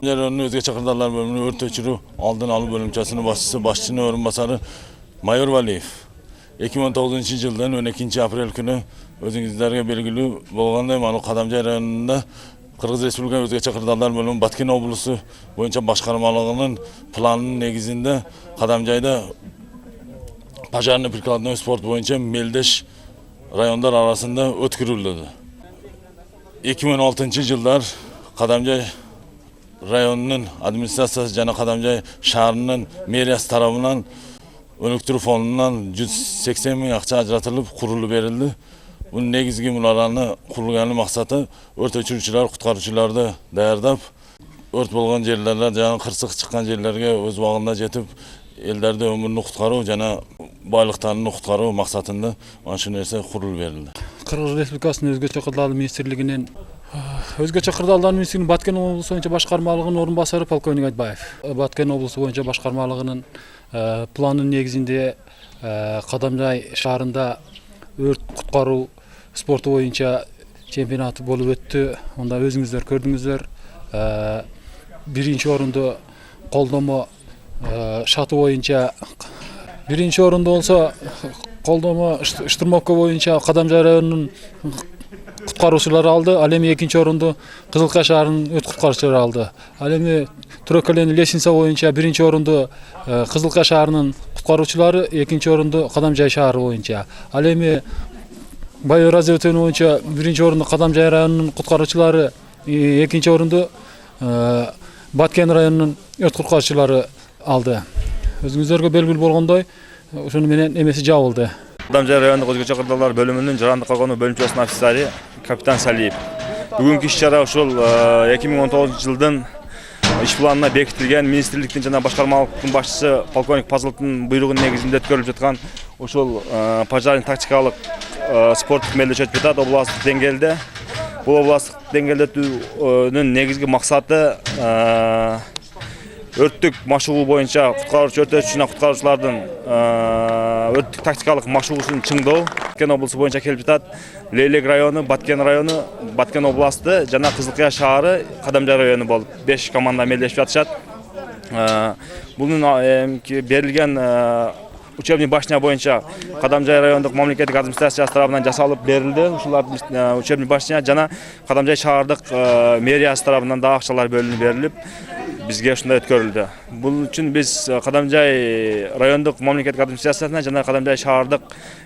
Jarayonun özgeçe kırdarlar bölümünün ört öçürü aldın alı bölümçesinin başçının orunbasarı Mayor Valiyev. 2019 yıldan 12 aprel günü özüңүздөргө белгилүү болгондой Манук Кадамжай районунда Кыргыз Республикасы өзгөчө кырдаалдар бөлүмү Баткен облусу боюнча башкармалыгынын планынын негизинде Кадамжайда пожарный прикладной спорт боюнча мелдеш райондар арасында өткөрүлдү. 2006 жылдар Кадамжай районунун администрациясы жана Кадамжай шаарынын мэриясы тарабынан өнүктүрүү фондунан 180 миң акча ажыратылып курулуу берилди. Bunun негизги мураланы курулганын максаты өрт өчүрүүчүлөр, куткаруучуларды даярдап, өрт болгон жерлерге жана кырсык чыккан жерлерге өз убагында жетип, элдерди өмүрүн куткаруу жана байлыктарын куткаруу максатында ушул нерсе курулуп берилди. Кыргыз Республикасынын өзгөчө кырдаал министрлигинин Өзгөчө кырдаалдар министринин Баткен облусу боюнча башкармалыгынын орун басары полковник Айтбаев. Баткен облусу боюнча башкармалыгынын планынын негизинде Кадамжай шаарында өрт куткаруу спорту боюнча чемпионаты болуп өттү. Онда өзүңүздөр көрдүңүздөр. Биринчи орунду колдомо шаты боюнча биринчи орунду болсо колдомо штурмовка боюнча Кадамжай районунун куткаруучулары алды. Ал эми экинчи орунду Кызылкая шаарынын өрт куткаруучулары алды. Ал эми Турекален лестница боюнча биринчи орунду Кызылкая шаарынын куткаруучулары, экинчи орунду Кадамжай шаары боюнча. Ал эми Байыр Азертөөнү боюнча биринчи орунду Кадамжай районунун куткаруучулары, экинчи орунду Баткен районунун өрт куткаруучулары алды. Өзүңүздөргө белгилүү болгондой, ошону менен эмеси жабылды. Кадамжай райондук өзгөчө кырдаалдар бөлүмүнүн жарандык койгону бөлүмчөсүнүн офицери капитан Салиев. Бүгүнкү иш-чара ушул 2019 жылдын иш планына бекитилген министрликтин жана башкармалыктын башчысы полковник Пазыловдун буйругунун негизинде өткөрүлүп жаткан ушул пожарный тактикалык спорттук мелдеш өтүп жатат областтык деңгээлде. Бул областтык деңгээлде өтүүнүн негизги максаты өрттүк машыгуу боюнча куткаруучу өрт куткаруучулардын өрттүк тактикалык машыгуусун чыңдоо. Баткен облусу боюнча келип жатат. Лейлек району, Баткен району, Баткен областы жана Кызылкая шаары, Кадамжай району болуп 5 команда мелдешип жатышат. Бунун берилген учебный башня боюнча Кадамжай райондук мамлекеттик администрациясы тарабынан жасалып берилди. Ушулар учебный башня жана Кадамжай шаардык мэриясы тарабынан да акчалар бөлүнүп берилип, бизге ушундай өткөрүлдү. Бул үчүн биз Кадамжай райондук мамлекеттик администрациясына жана Кадамжай шаардык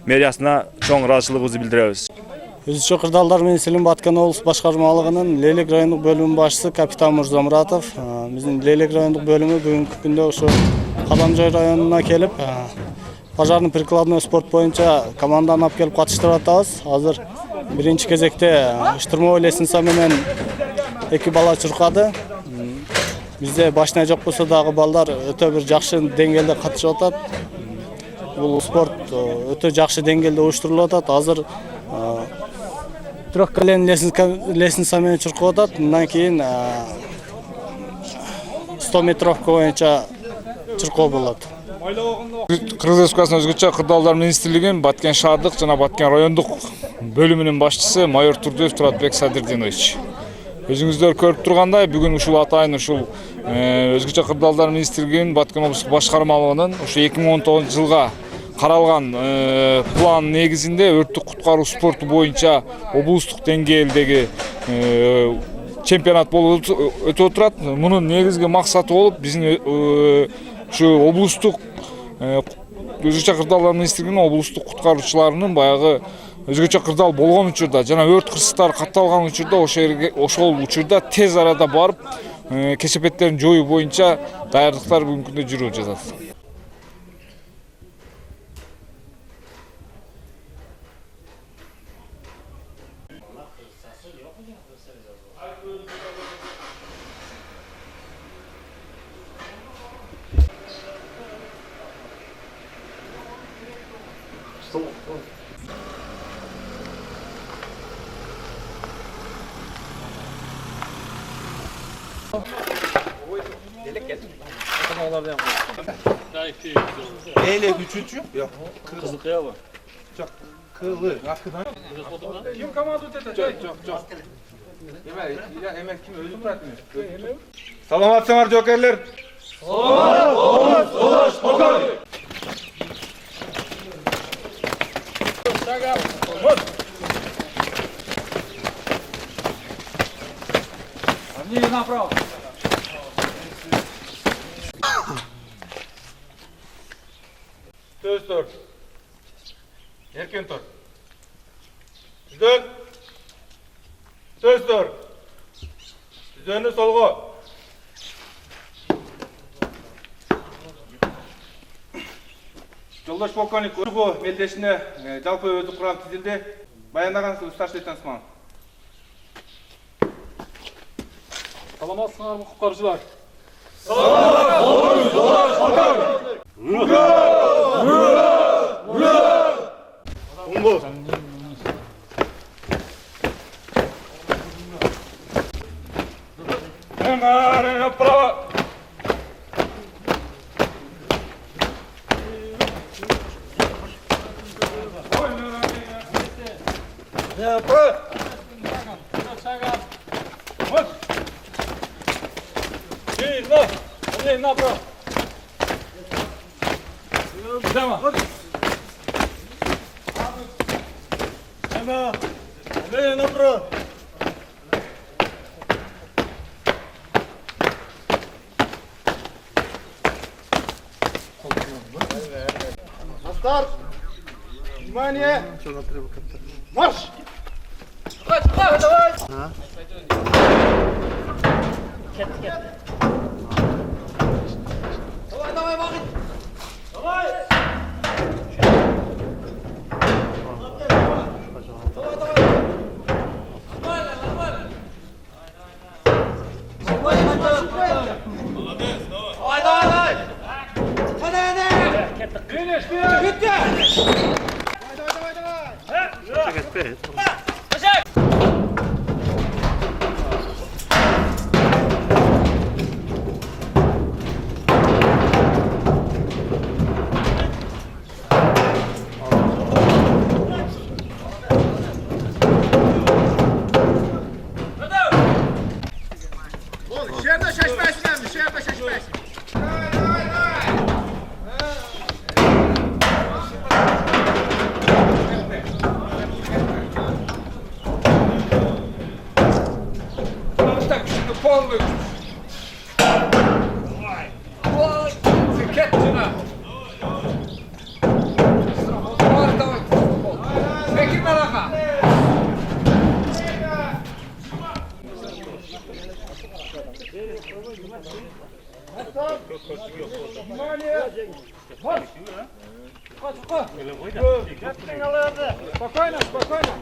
мэриясына чоң ыраазычылыгыбызды билдиребиз. Өзгөчө кырдаалдар министрлигинин Баткен облус башкармалыгынын Лейлек райондук бөлүмүнүн башчысы капитан Мурзамуратов биздин Лейлек райондук бөлүмү бүгүнкү күндө ошо Кадамжай районуна келип пожарный прикладной спорт боюнча команданы алып келип катыштырып атабыз. Азыр биринчи кезекте штурмовой лестница менен 2 бала чуркады. Бизде башня жок болсо дагы балдар өтө бир жакшы деңгээлде катышып атат. Бул спорт өтө жакшы деңгээлде уюштурулуп атат. Азыр трехколен лестница менен чуркап атат. Мындан кийин 100 метровка боюнча чуркоо болот. Кыргыз Республикасынын өзгөчө кырдаалдар министрлигинин Баткен шаардык жана Баткен райондук бөлүмүнүн башчысы майор Турдуев Туратбек Садырдинович. Өзүңүздөр көрүп тургандай, бүгүн ушул атайын ушул өзгөчө кырдаалдар министрлигинин Баткен облустук башкармалыгынын ушу 2019 жылга каралган план негизинде өрттүк куткаруу спорту боюнча облустук деңгээлдеги чемпионат болуп өтүп турат. Мунун негизги максаты болуп биздин ушу облустук өзгөчө кырдаалдар министрлигинин облустук куткаруучуларынын баягы өзгөчө кырдаал болгон учурда жана өрт кырсыктары катталган учурда ошол учурда тез арада барып кесепеттерин жоюу боюнча даярдыктар бүгүнкү күндө жүрүп жатат. Leylek üçüncü? Yok. Kızılkaya var. Çok kılı. Kim komando dedi? Çok. Emek kim özü bırakmıyor. Salamatçılar jokerler. Söz dur. Erken dur. Düzön. Söz dur. Düzönü solgu. Жолдош полковник Ургу мелдешине жалпы өзү курам тизилди. Баяндагансыз старший лейтенант Сман. Саламатсыңарбы куткаруучулар? Старт! Внимание! Марш! Dışarıda şaşmasın, dışarıda şaşmasın. Спокойно, спокойно.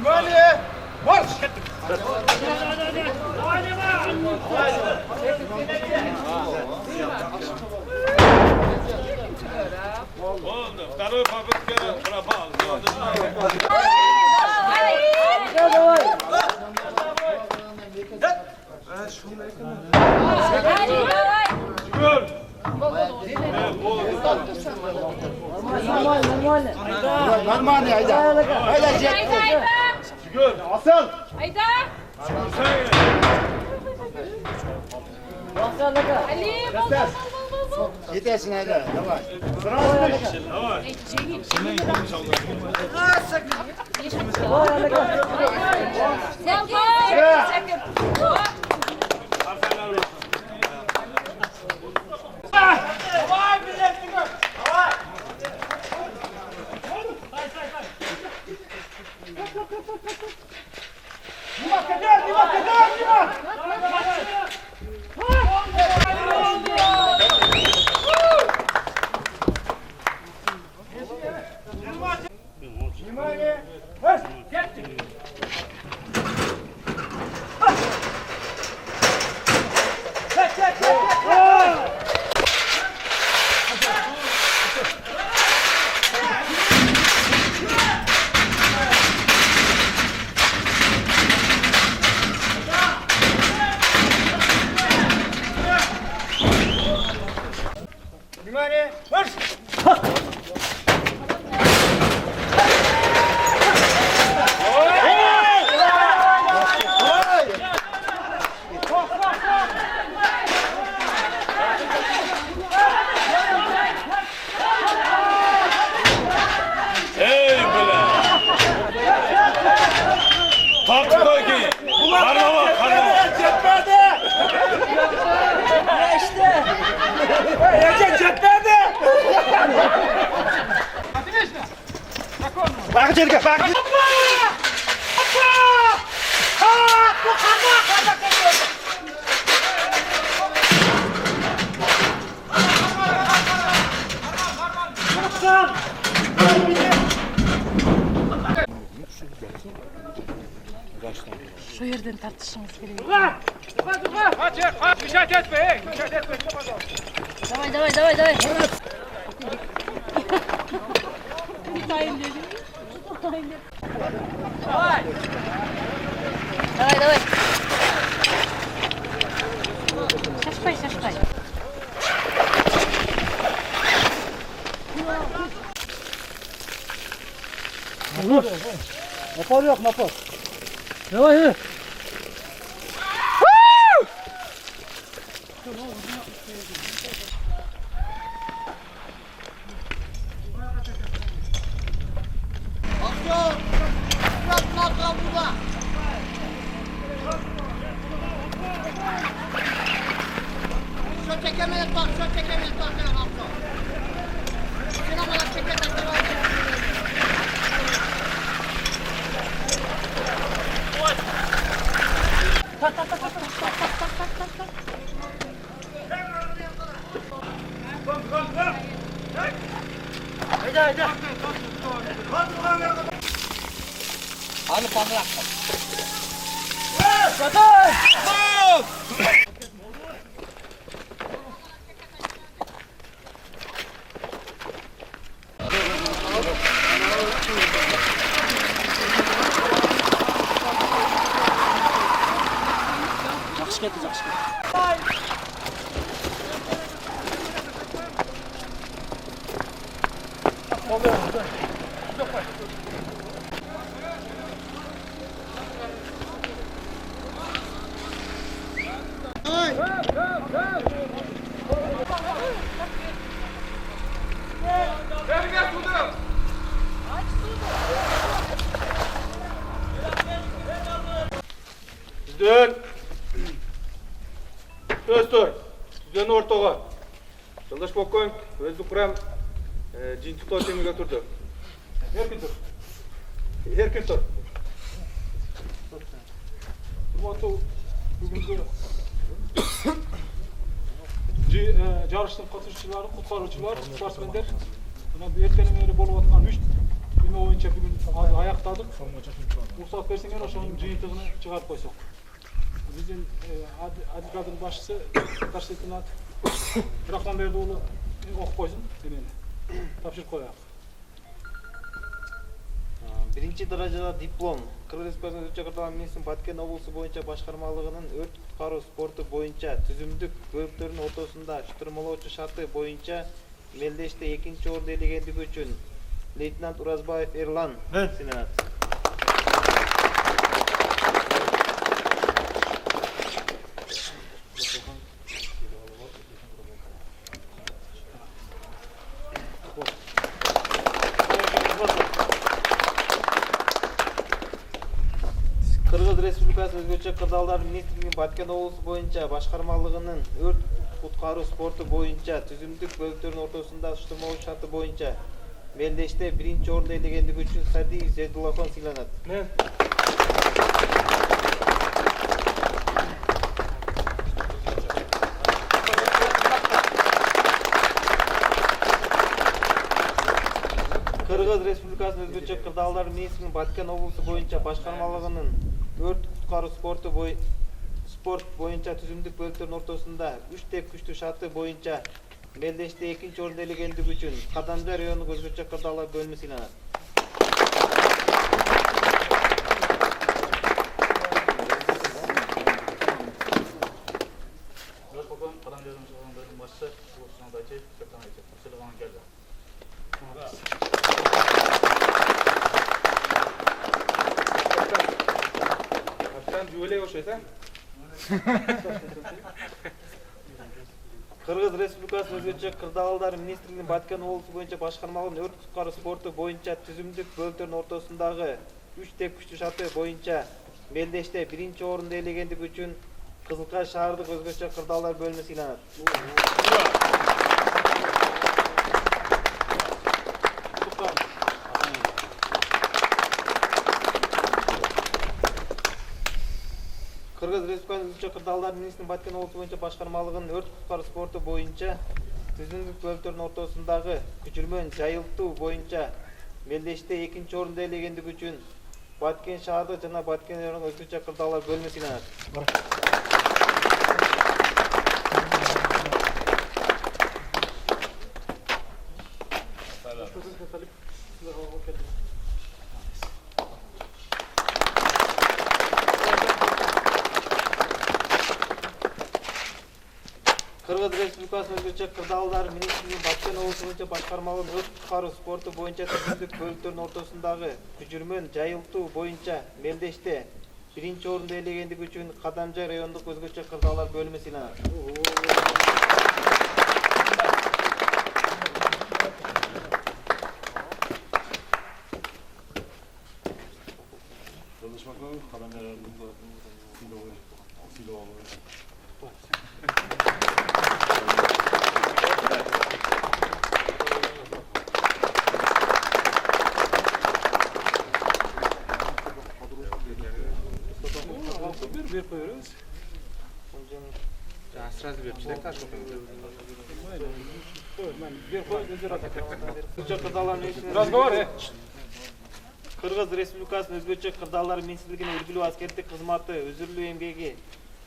Внимание! Yetersin hadi. Yavaş. Ey bile! Tatlı ki! Karnava, karnava! Şu yerden tartışmamız gerekiyor. Давай. Давай. Şaşpay. Motor yok motor. Düzden. Öztür. Düzden ortaga. Жолдош Бокоев, өздүк курам жыйынтыктоо темеге турду. Эркин тур. Урматтуу бүгүнкү жарыштын катышуучулары, куткаруучулар, спортсмендер. Мына эртеңен бери болуп аткан 3 күнү боюнча бүгүн аяктадык. Уруксат берсеңер ошонун жыйынтыгын чыгарып койсок. Биздин адвокаттын башчысы Тарсетинат Рахманбердиұлы оқып қойсын, демені тапшырып қояйық. Биринчи даражада диплом Кыргыз Республикасынын Өзгөчө Кырдаалдар министринин Баткен облусу боюнча башкармалыгынын өрт куткаруу спорту боюнча түзүмдүк бөлүктөрүнүн ортосунда штурмалоочу шарты боюнча мелдеште 2-нчи орунду ээлегендиги үчүн лейтенант Уразбаев Эрлан сыйнанат. Кыргыз Республикасынын Өзгөчө Кырдаалдар министрлигинин Баткен облусу боюнча башкармалыгынын өрт куткаруу спорту боюнча түзүмдүк бөлүктөрүнүн ортосунда штурмалоо шарты боюнча мелдеште 1-нчи орунду ээлегендиги үчүн Садиев Зейдуллахон сыйланат. Кыргыз Республикасынын Өзгөчө Кырдаалдар министринин Баткен облусу боюнча башкармалыгынын өрт куткаруу спорт боюнча түзүмдүк бөлүктөрүнүн ортосунда 3 теп күчтүү шарты боюнча мелдеште 2-нчи орунду ээлегендиги үчүн Кадамжай райондук Өзгөчө Кырдаалдар бөлүмү сыйланат. Кыргыз Республикасынын Өзгөчө Кырдаалдар министрлигинин Баткен облусу боюнча башкармалыгынын өрт куткаруу спорту боюнча түзүмдүк бөлүктөрүнүн ортосундагы 3 теп күчтүү шарты боюнча мелдеште 1-нчи орунду ээлегендиги үчүн Кызылкай шаардык Өзгөчө Кырдаалдар бөлүмү сыйланат. Кыргыз Республикасынын Өзгөчө Кырдаалдар министринин Баткен облусу боюнча башкармалыгынын өрт куткаруу спорту боюнча түзүмдүк бөлүктөрүнүн ортосундагы көчүрмөн жайылтуу боюнча мелдеште 2-нчи орунду ээлегендиги үчүн Баткен шаардык жана Баткен районук Өзгөчө Кырдаалдар бөлүмү сыйланат. Кыргыз Республикасынын Өзгөчө Кырдаалдар министрлигинин Баткен облусу боюнча башкармалыгынын өрт куткаруу спорту боюнча түзүмдүк бөлүктөрүнүн ортосундагы көчүрмөн жайылтуу боюнча мелдеште 1-нчи орунду ээлегендиги үчүн Кадамжай райондук Өзгөчө Кырдаалдар бөлүмү сыйланат. Кыргыз Республикасынын Өзгөчө Кырдаалдар министрлигинин үлгүлүү аскердик кызматы, өзүрлүү эмгеги,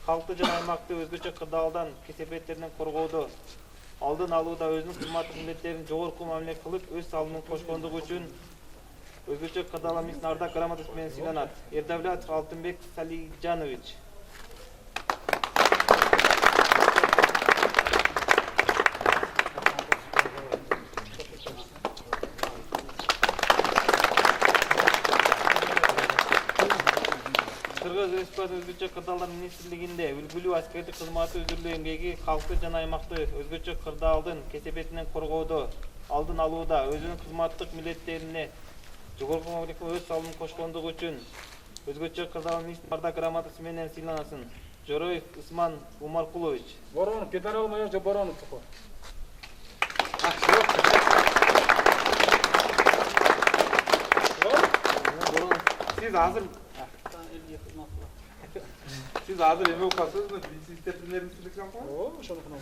калкты жана аймакты Өзгөчө Кырдаалдан кесепеттеринен коргоодо, алдын алууда өзүнүн кызматтык милдеттерин жогорку мамиле кылып, өз салымын кошкондугу үчүн Өзгөчө Кырдаалдар министринин ардак грамотасы менен сыйланат. Эрдавлятов Алтынбек Салижанович. Кыргыз Республикасынын Өзгөчө Кырдаалдар министрлигинде үлгүлүү аскердик кызматы, өзүрлүү эмгеги, калкты жана аймакты Өзгөчө Кырдаалдын кесепетинен коргоодо, алдын алууда өзүнүн кызматтык милдеттерине жогорку мамиле өз салымын кошкондугу үчүн Өзгөчө Кырдаалдар министринин ардак грамотасы менен сыйланасын. Жороев Усман Умаркулович. Боронов кетер алмай же Боронов туку. Siz hazır Siz hazır emek okasınız mı? Siz tepkilerinizi sıkacağım falan. Oo, şunu kına.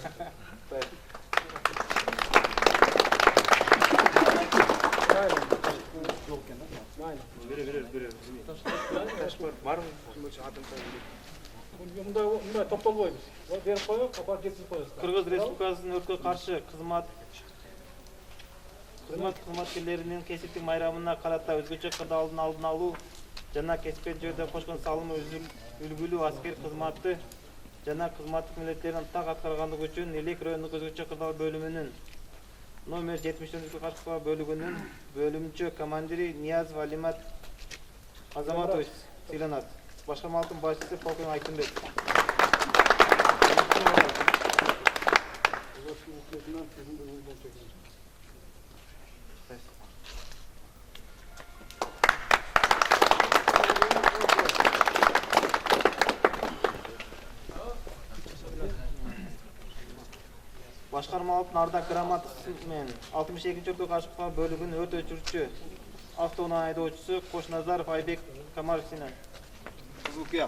Var mı? Мындай топтолбойбуз. Берип коюп, апарып жеткизип коебуз. Кыргыз Республикасынын өрткө каршы кызмат кызматкерлеринин кесиптик майрамына карата өзгөчө кырдаалдын алдын алуу жана кесипке жөнүндө кошкон салымы үлгүлүү аскер кызматы жана кызматтык милдеттерин так аткаргандыгы үчүн Элек райондук өзгөчө кырдаал бөлүмүнүн номер 74 каршы бөлүгүнүн бөлүмчө командири Ниязов Алимат Азаматович сыйланат. Башкармалыктын башчысы полковник Айтымбек. Башкармалыктын ардак грамотасы менен 62-чы өрткө каршы бөлүгүнүн өрт өчүрүүчү автоунаа айдоочусу Кошназаров Айбек Камаровичине. Кызылка.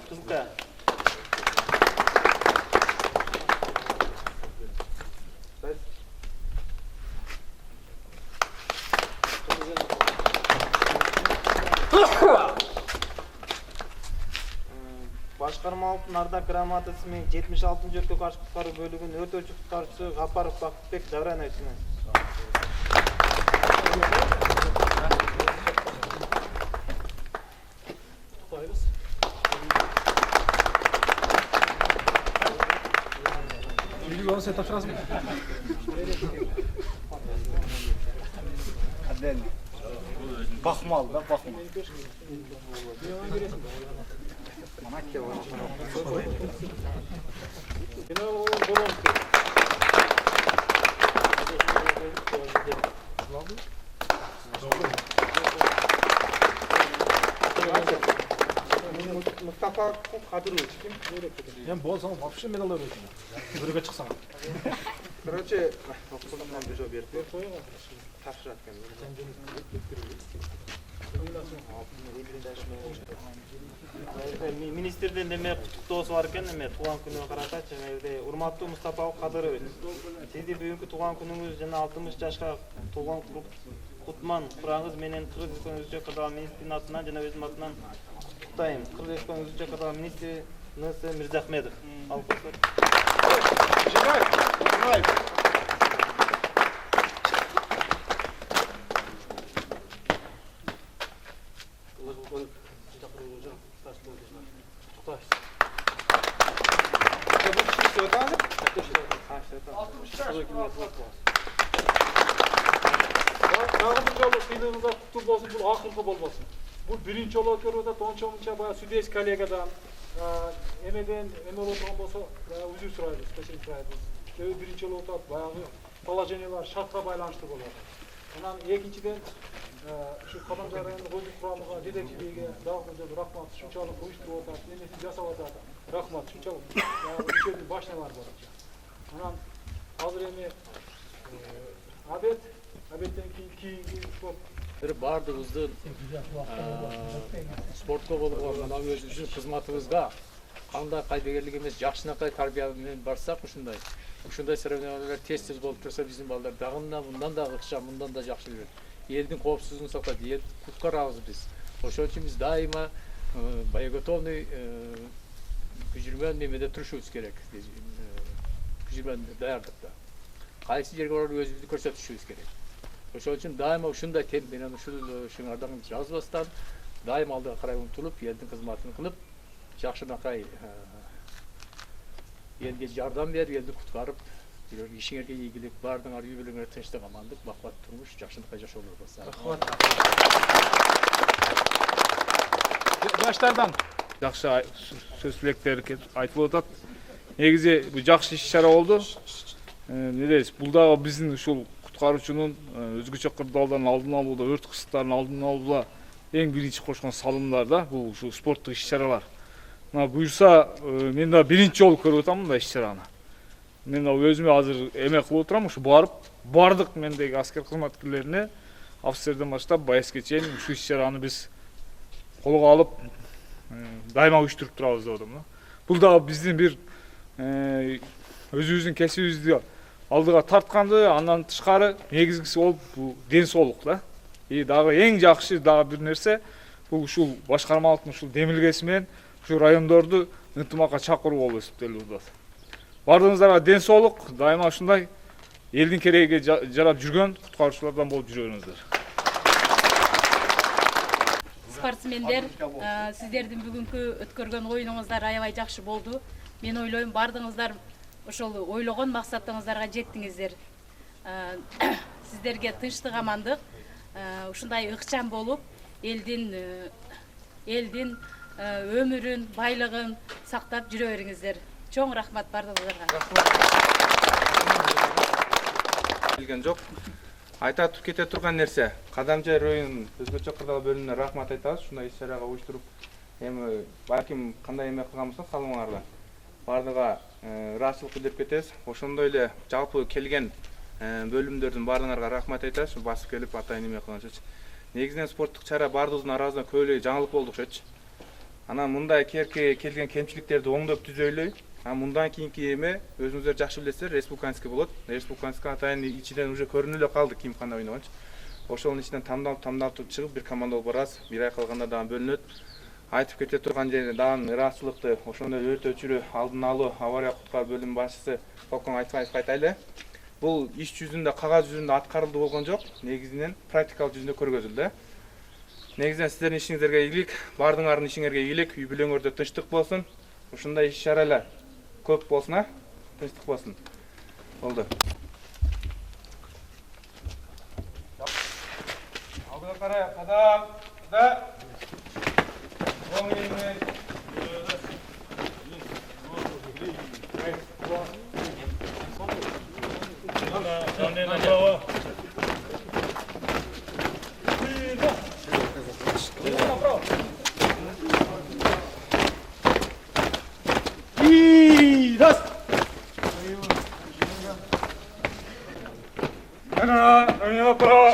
Башкармалыктын ардак грамотасы менен 76-чы өрткө каршы куткаруу бөлүгүнүн өрт өчүрүү куткаруучусу Гапаров Бакытбек Жаврановичине. Бахмал да, бахмал. Mustafa Kadirovich. Мен болсам вообще медал бересин. Бирге чыксаң. Короче, қолымнан бір жол беріп тапшырат министрден неме құттықтоосу бар екен, неме туған күнүгө карата чеңерде урматтуу Мустапа Кадырович, сизди бүгүнкү туған күнүңүз жана 60 жашка толгон кутман кураңыз менен Кыргыз Республикасынын өзгөчө кырдаал министринин атынан жана өзүм атынан куттуктайм. Кыргыз Республикасынын өзгөчө кырдаал министри Н.С. Мирзахмедов. Дагы бир жолу сыйлыгыңыздар куттуу болсун, бул акыркы болбосун. Бул биринчи жолу өткөрүп атат, онча баягы судейский коллегадан, эме отурган болсо, үзүр сурайбыз, кечирим сурайбыз. Биринчи жолу отат, баягы положениялар шартка байланыштуу болот. Анан экинчиден ушу Кадамжай райондук өздүк курамыга, жетекчилиgiге дагы бир рахмат, ушунчалык уюштуруп атат, эмесин жасап атат. Рахмат, ушунчалык ишенин башына бар болот. Анан азыр эми обедтен кийинки спорт бир баардыгыбыздын спортко болгон мына өзүбүздүн кызматыбызга кандай кайдыгерлик эмес жакшынакай тарбия менен барсак ушундай соревнованиялар тез болуп турса биздин балдар дагы мындан да ыкчам, мындан да жакшы жүрөт. Элдин коопсуздугун сактайт, элди куткарабыз биз. Ошон үчүн биз дайыма боеготовный күжүрмөн немеде турушубуз керек. Күжүрмөн даярдыкта. Кайсы жерге барып өзүбүздү көрсөтүшүбүз керек. Ошон үчүн дайыма ушундай темп менен ушуңардан жазбастан дайыма алдыга карай умтулуп, элдин кызматын кылып, жакшынакай элге жардам берип, элди куткарып, ишиңерге ийгилик, баардыгыңар үй бүлөңөр тынчтык, амандык, бакубаттуу турмуш, жакшынакай жашоолор болсо. Рахмат. Жаштардан жакшы сөз тилектер айтылып атат. Негизи бул жакшы иш-чара болду. Не дейсиз? Бул дагы биздин ушул куткаруучунун өзгөчө кырдаалдардын алдын алууда, өрт кысыктарын алдын алууда эң биринчи кошкон салымдар да бул ушул спорттук иш-чаралар. Мына буюрса мен да биринчи жолу көрүп атам мындай иш-чараны. Мен да өзүмө азыр эме кылып отурам, ушу барып бардык мендеги аскер кызматкерлерине офицерден баштап баяске чейин ушул иш-чараны биз колго алып дайыма уюштуруп турабыз деп атам да. Бул дагы биздин бир өзүбүздүн кесибибизди алдыга тартканды, андан тышкары негизгиси ол бул ден соолук да. Дагы эң жакшы дагы бир нерсе бул ушул башкармалыктын ушул демилгеси менен ушул райондорду ынтымакка чакыруу болуп эсептелип атат. Бардыгыңыздарга ден соолук, дайыма ушундай элдин кереги жарап жүргөн куткаруучулардан болуп жүрөңүздөр. Спортсмендер, сиздердин бүгүнкү өткөргөн оюнуңуздар аябай жакшы болду. Мен ойлойм бардыгыңыздар ошол ойлогон максатыңыздарга жеттиңиздер. Сиздерге тынчтык, амандык, ушундай ыкчам болуп, элдин өмүрүн, байлыгын сактап жүрө бериңиздер. Чоң рахмат бардыгыңыздарга. Келген жок. Айтатып кете турган нерсе, Кадамжай районунун өзгөчө кырдаал бөлүмүнө рахмат айтабыз. Ушундай иш-чарага уюштуруп, эми балким кандай эме кылган болсо салымыңарда. Бардыга ыраазычылык билдирип кетебиз. Ошондой эле жалпы келген бөлүмдөрдүн баарыңарга рахмат айтабыз. Басып келип атайын эме кылган үчүн. Негизинен спорттук чара бардыгыбыздын арабыздан көп эле жаңылык болду окшойчу. Анан мындай келген кемчиликтерди оңдоп түзөйлөй. Мындан кийинки эме өзүңүздөр жакшы билесиздер, республиканский болот. Республиканский атайын ичинен уже көрүнүп эле калды ким кандай ойногончу. Ошонун ичинен тамдалып чыгып бир команда болуп барабыз. Бир ай калганда дагы бөлүнөт. Айтып кете турган жерде дагы ыраазычылыкты, ошондой өртөөчүлү алдын алуу авария куткаруу бөлүмүнүн башчысы Полкон айтайлы. Бул иш жүзүндө, кагаз жүзүндө аткарылды болгон жок. Негизинен практикалык жүзүндө көргөзүлдү. Негизинен сиздердин ишиңиздерге ийгилик, бардыңардын ишиңерге ийгилик, үй бүлөңөрдө тынчтык болсун. Ушундай иш-чаралар көп болсун, тынчтык болсун. Болду. Алдыга карай, кадам, да. Оң ийиңмен. Направо.